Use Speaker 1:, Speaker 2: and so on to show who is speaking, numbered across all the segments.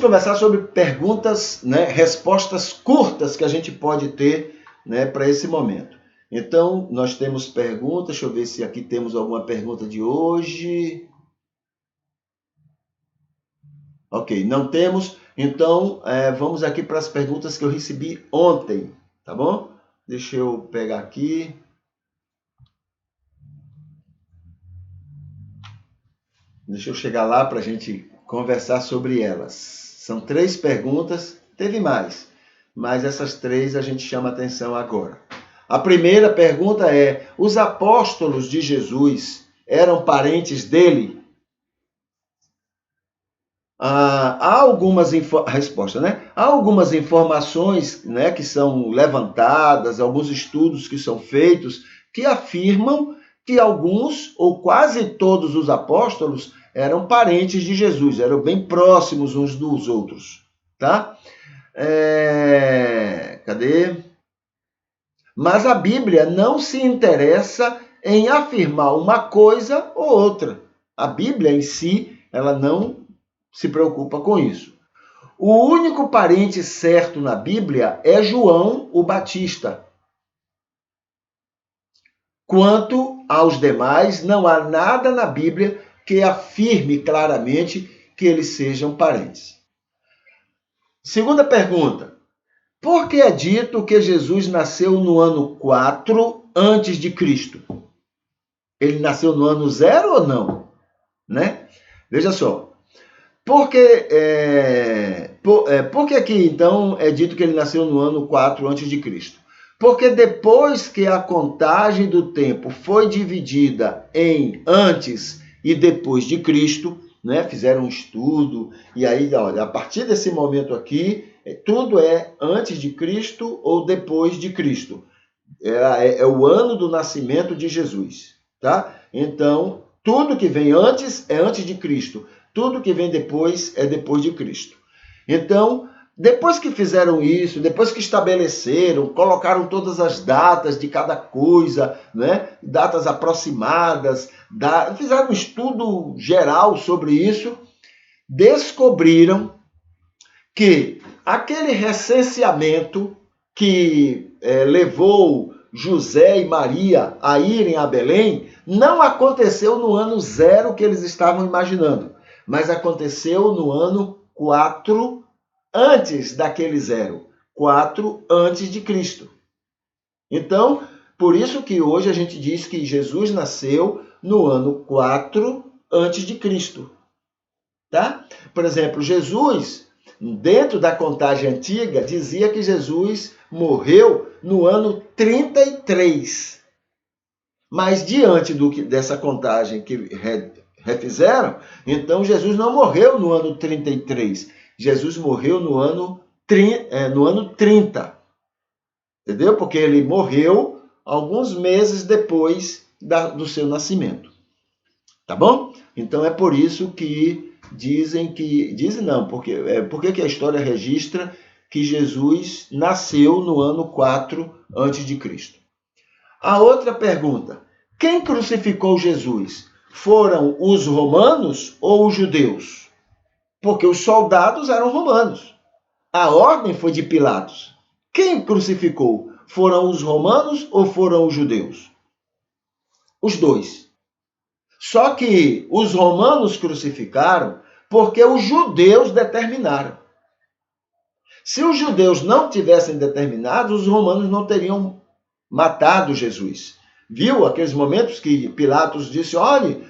Speaker 1: conversar sobre perguntas, né, respostas curtas que a gente pode ter, né, para esse momento. Então, nós temos perguntas, deixa eu ver se aqui temos alguma pergunta de hoje. Ok, não temos. Então, vamos aqui para as perguntas que eu recebi ontem, tá bom? Deixa eu pegar aqui. Deixa eu chegar lá para a gente conversar sobre elas. São 3 perguntas, teve mais, mas essas 3 a gente chama atenção agora. A primeira pergunta é: os apóstolos de Jesus eram parentes dele? Há algumas respostas, né? Há algumas informações, né, que são levantadas, alguns estudos que são feitos que afirmam que alguns ou quase todos os apóstolos eram parentes de Jesus, eram bem próximos uns dos outros, tá? Cadê? Mas a Bíblia não se interessa em afirmar uma coisa ou outra. A Bíblia em si, ela não se preocupa com isso. O único parente certo na Bíblia é João o Batista. Quanto aos demais, não há nada na Bíblia que afirme claramente que eles sejam parentes. Segunda pergunta: por que é dito que Jesus nasceu no ano 4 antes de Cristo? Ele nasceu no ano 0 ou não? Né? Veja só. Por que aqui, então, é dito que ele nasceu no ano 4 antes de Cristo? Porque depois que a contagem do tempo foi dividida em antes e depois de Cristo, né, fizeram um estudo, e aí, olha, a partir desse momento aqui, tudo é antes de Cristo ou depois de Cristo. É o ano do nascimento de Jesus, tá? Então, tudo que vem antes é antes de Cristo. Tudo que vem depois é depois de Cristo. Então, depois que fizeram isso, depois que estabeleceram, colocaram todas as datas de cada coisa, né? Datas aproximadas, fizeram um estudo geral sobre isso, descobriram que aquele recenseamento que levou José e Maria a irem a Belém não aconteceu no ano 0 que eles estavam imaginando, mas aconteceu no ano 4 antes daquele 0, 4 antes de Cristo. Então, por isso que hoje a gente diz que Jesus nasceu no ano 4 antes de Cristo. Tá? Por exemplo, Jesus, dentro da contagem antiga, dizia que Jesus morreu no ano 33. Mas diante dessa contagem que refizeram, então Jesus não morreu no ano 33. Jesus morreu no ano 30. Entendeu? Porque ele morreu alguns meses depois do seu nascimento. Tá bom? Então é por isso que dizem não, porque a história registra que Jesus nasceu no ano 4 antes de Cristo. A outra pergunta: quem crucificou Jesus? Foram os romanos ou os judeus? Porque os soldados eram romanos. A ordem foi de Pilatos. Quem crucificou? Foram os romanos ou foram os judeus? Os dois. Só que os romanos crucificaram porque os judeus determinaram. Se os judeus não tivessem determinado, os romanos não teriam matado Jesus. Viu aqueles momentos que Pilatos disse: olhe,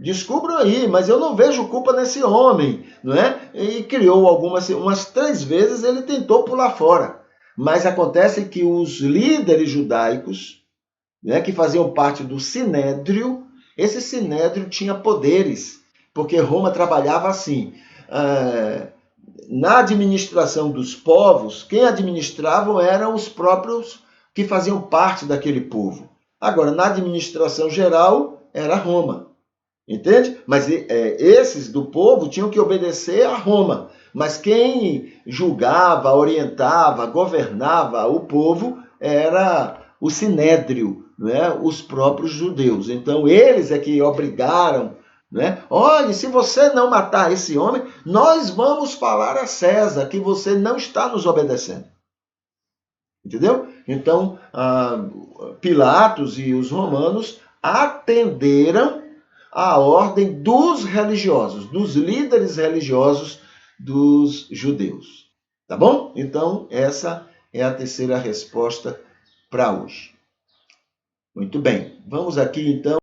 Speaker 1: descubram aí, mas eu não vejo culpa nesse homem, não é? E criou umas 3 vezes ele tentou pular fora. Mas acontece que os líderes judaicos, né, que faziam parte do Sinédrio, esse Sinédrio tinha poderes, porque Roma trabalhava assim. Na administração dos povos, quem administravam eram os próprios que faziam parte daquele povo. Agora, na administração geral, era Roma. Entende? Mas esses do povo tinham que obedecer a Roma. Mas quem julgava, orientava, governava o povo era o Sinédrio, né? Os próprios judeus. Então, eles é que obrigaram, né? Olhe, se você não matar esse homem, nós vamos falar a César que você não está nos obedecendo. Entendeu? Então, Pilatos e os romanos atenderam à ordem dos religiosos, dos líderes religiosos dos judeus. Tá bom? Então, essa é a terceira resposta para hoje. Muito bem. Vamos aqui, então.